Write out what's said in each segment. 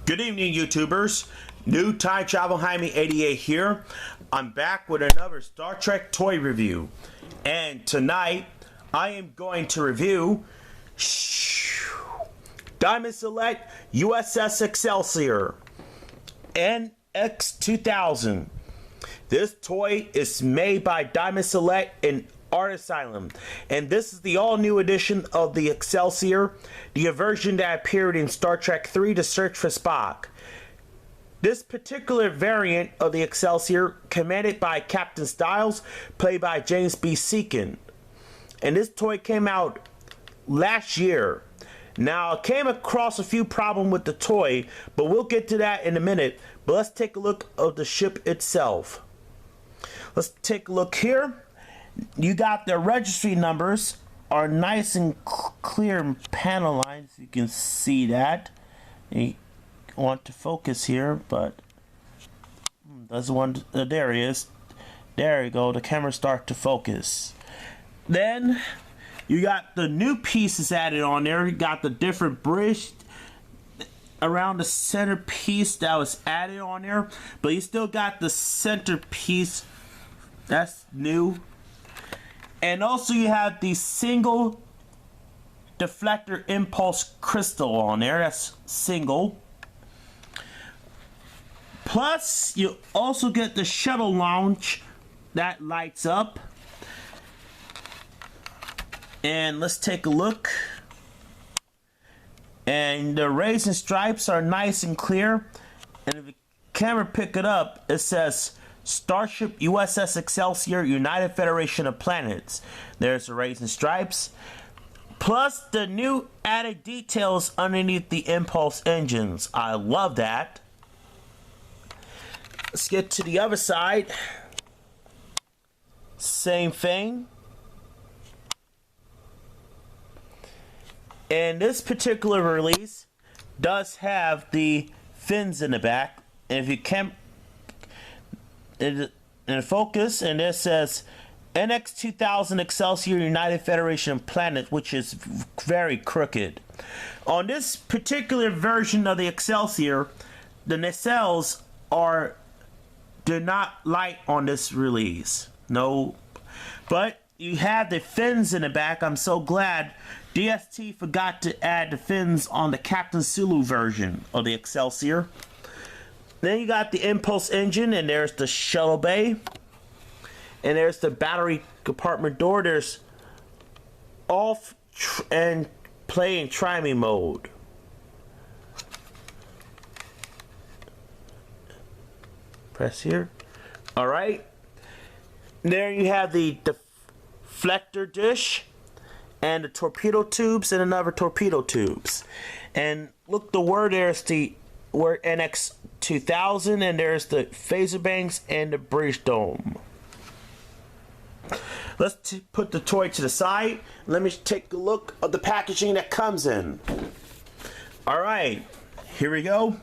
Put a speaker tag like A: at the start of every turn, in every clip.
A: Good evening, YouTubers. New Time Travel Jaime 88 here. I'm back with another Star Trek toy review. And tonight, I am going to review Diamond Select USS Excelsior NX-2000. This toy is made by Diamond Select in Art Asylum, and this is the all-new edition of the Excelsior, the version that appeared in Star Trek III: The Search for Spock. This particular variant of the Excelsior, commanded by Captain Styles, played by James B. Seekin, and this toy came out last year. Now, I came across a few problems with the toy, but we'll get to that in a minute. But let's take a look at the ship itself. Let's take a look here. You got the registry numbers are nice and clear panel lines. You can see that. You want to focus here, but doesn't want. There he is. There you go. The camera start to focus. Then you got the new pieces added on there. You got the different bridge around the center piece that was added on there, but you still got the center piece. That's new. And also you have the single deflector impulse crystal on there. That's single. Plus you also get the shuttle launch that lights up. And let's take a look. And the rays and stripes are nice and clear. And if the camera pick it up, it says Starship USS Excelsior, United Federation of Planets. There's the rays and stripes. Plus the new added details underneath the impulse engines. I love that. Let's get to the other side. Same thing. And this particular release does have the fins in the back. And if you can in focus, and it says NX-2000 Excelsior United Federation of Planets, which is very crooked. On this particular version of the Excelsior, the nacelles do not light on this release. No, but you have the fins in the back. I'm so glad DST forgot to add the fins on the Captain Sulu version of the Excelsior. Then you got the impulse engine, and there's the shuttle bay, and there's the battery compartment door. There's off and play and try me mode. Press here. All right. There you have the deflector dish and the torpedo tubes and another torpedo tubes. And look, the word there's the word NX-2000, and there's the phaser banks and the bridge dome. Let's put the toy to the side. Let me take a look at the packaging that comes in. All right, here we go.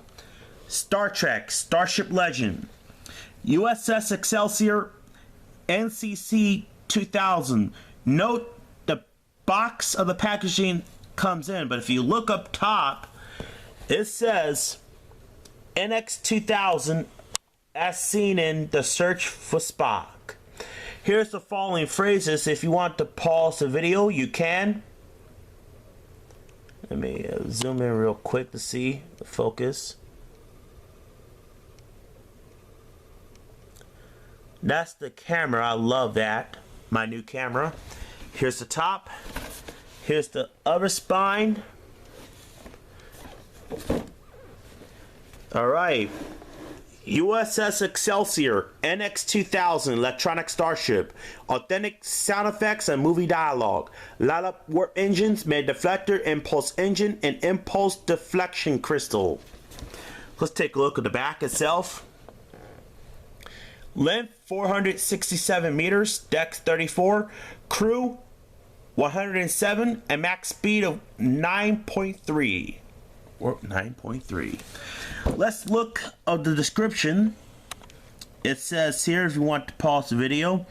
A: Star Trek, Starship Legend, USS Excelsior, NCC 2000. Note the box of the packaging comes in, but if you look up top, it says NX-2000 as seen in The Search for Spock. Here's the following phrases. If you want to pause the video, you can. Let me zoom in real quick to see the focus. That's the camera. I love that. My new camera. Here's the top. Here's the other spine. All right. USS Excelsior NX-2000 electronic starship. Authentic sound effects and movie dialogue. Light up warp engines, made deflector, impulse engine, and impulse deflection crystal. Let's take a look at the back itself. Length 467 meters, depth 34, crew 107, and max speed of 9.3. Or 9.3. Let's look at the description. It says here, if you want to pause the video,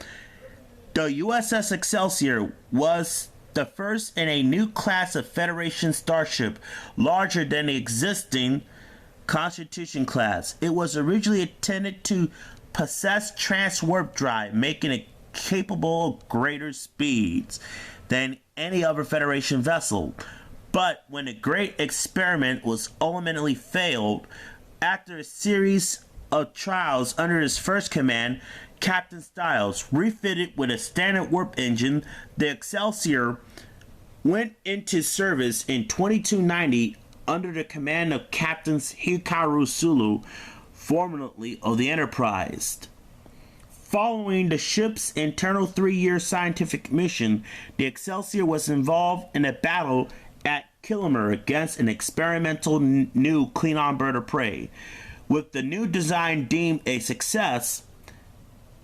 A: the USS Excelsior was the first in a new class of Federation starship, larger than the existing Constitution class. It was originally intended to possess transwarp drive, making it capable of greater speeds than any other Federation vessel. But when the Great Experiment was ultimately failed, after a series of trials under his first command, Captain Styles, refitted with a standard warp engine, the Excelsior went into service in 2290 under the command of Captains Hikaru Sulu, formerly of the Enterprise. Following the ship's internal 3-year scientific mission, the Excelsior was involved in a battle at Kilmer against an experimental new Klingon bird of prey. With the new design deemed a success,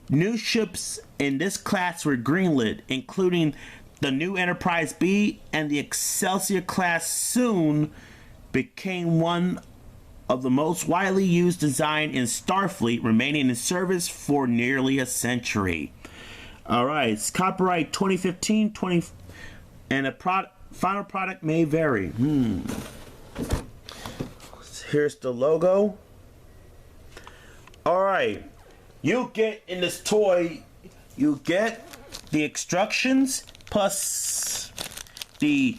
A: new ships in this class were greenlit, including the new Enterprise B, and the Excelsior class soon became one of the most widely used design in Starfleet, remaining in service for nearly a century. All right, it's copyright 2015, and the final product may vary. Here's the logo. All right, you get in this toy, you get the instructions plus the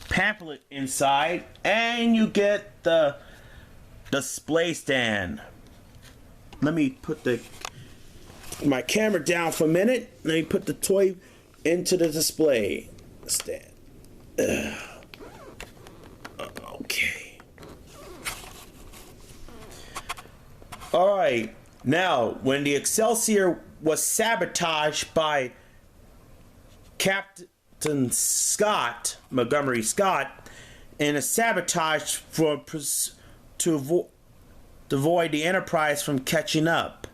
A: pamphlet inside, and you get the display stand. Let me put my camera down for a minute. Let me put the toy into the display stand. Okay. All right. Now, when the Excelsior was sabotaged by Captain Montgomery Scott, in a sabotage to avoid the Enterprise from catching up.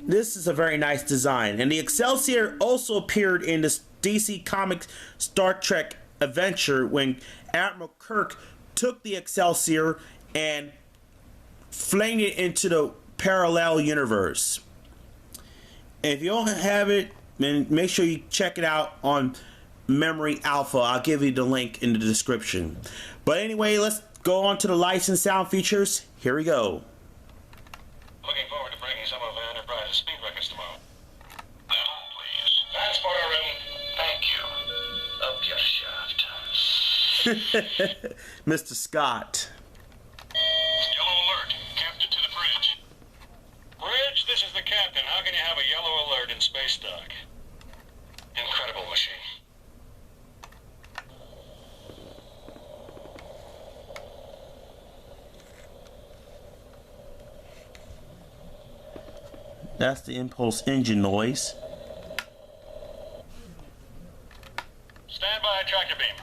A: This is a very nice design. And the Excelsior also appeared in the DC Comics Star Trek adventure when Admiral Kirk took the Excelsior and flinged it into the parallel universe. And if you don't have it, then make sure you check it out on Memory Alpha. I'll give you the link in the description. But anyway, let's go on to the lights and sound features. Here we go.
B: Looking forward to breaking some of Enterprise's speed records tomorrow. Now, please. Transporter room. Thank you. Up your shaft.
A: Mr. Scott.
B: Yellow alert. Captain to the bridge. Bridge, this is the captain. How can you have a yellow alert in space dock? Incredible machine.
A: That's the impulse engine noise.
B: Stand by tractor beam.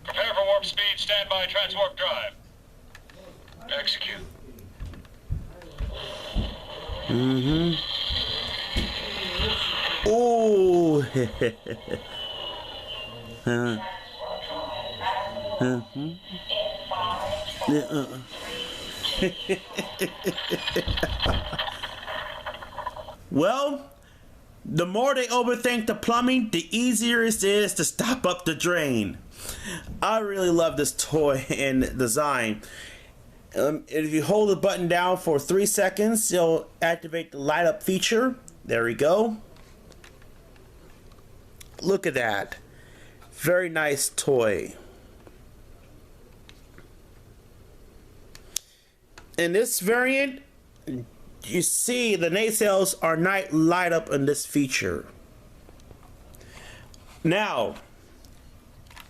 B: Prepare for warp speed. Stand by transwarp drive. Execute.
A: Ooh. Well, the more they overthink the plumbing, the easier it is to stop up the drain. I really love this toy and design. If you hold the button down for 3 seconds, it'll activate the light up feature. There we go. Look at that. Very nice toy. In this variant, you see the nacelles are not light up in this feature. Now,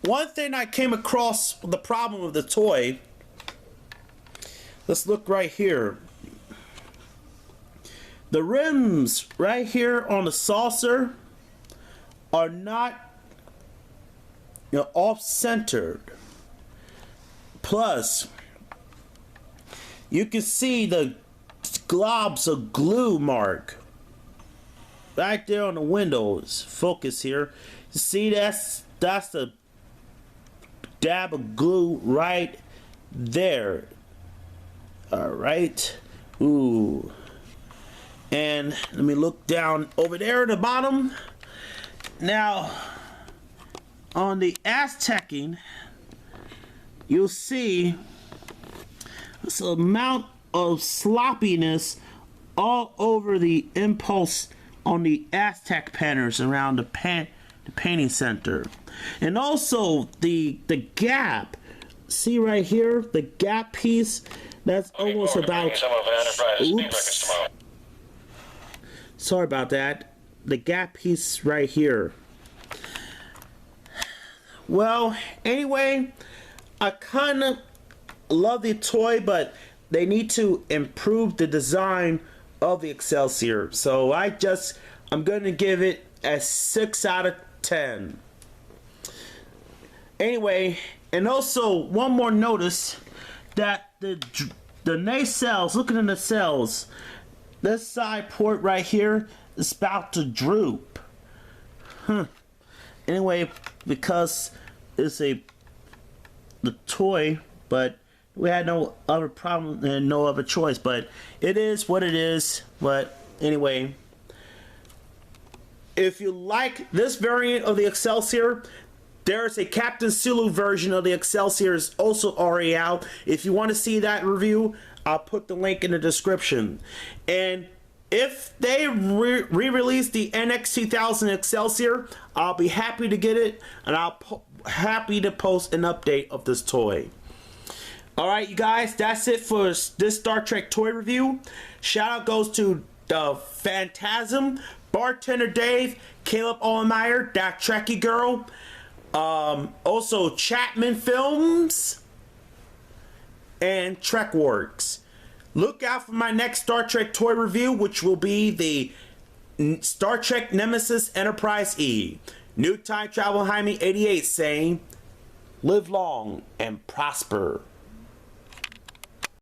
A: one thing I came across the problem with the toy, let's look right here. The rims right here on the saucer are not, off-centered. Plus, you can see the globs of glue mark right there on the windows. Focus here. You see that's the dab of glue right there. All right. Ooh. And let me look down over there at the bottom. Now, on the Aztecing, you'll see this amount of sloppiness all over the impulse on the Aztec patterns around the painting center. And also the gap. See right here, the gap piece, that's almost about, oops, sorry about that, the gap piece right here. Well, anyway, I kind of love the toy, but they need to improve the design of the Excelsior. So I'm going to give it a 6 out of 10. Anyway, and also one more notice that the nacelles, looking in the cells, this side port right here is about to droop. Anyway, because it's the toy, but we had no other problem and no other choice, but it is what it is. But anyway, if you like this variant of the Excelsior, there's a Captain Sulu version of the Excelsior is also already out. If you want to see that review, I'll put the link in the description. And if they re-release the NX-2000 Excelsior, I'll be happy to get it, and I'll happy to post an update of this toy. Alright, you guys, that's it for this Star Trek toy review. Shout out goes to the Phantasm, Bartender Dave, Caleb Allmeyer, that Trekkie girl, also Chapman Films, and Trekworks. Look out for my next Star Trek toy review, which will be the Star Trek Nemesis Enterprise E. New Time Travel Jaime 88 saying, live long and prosper.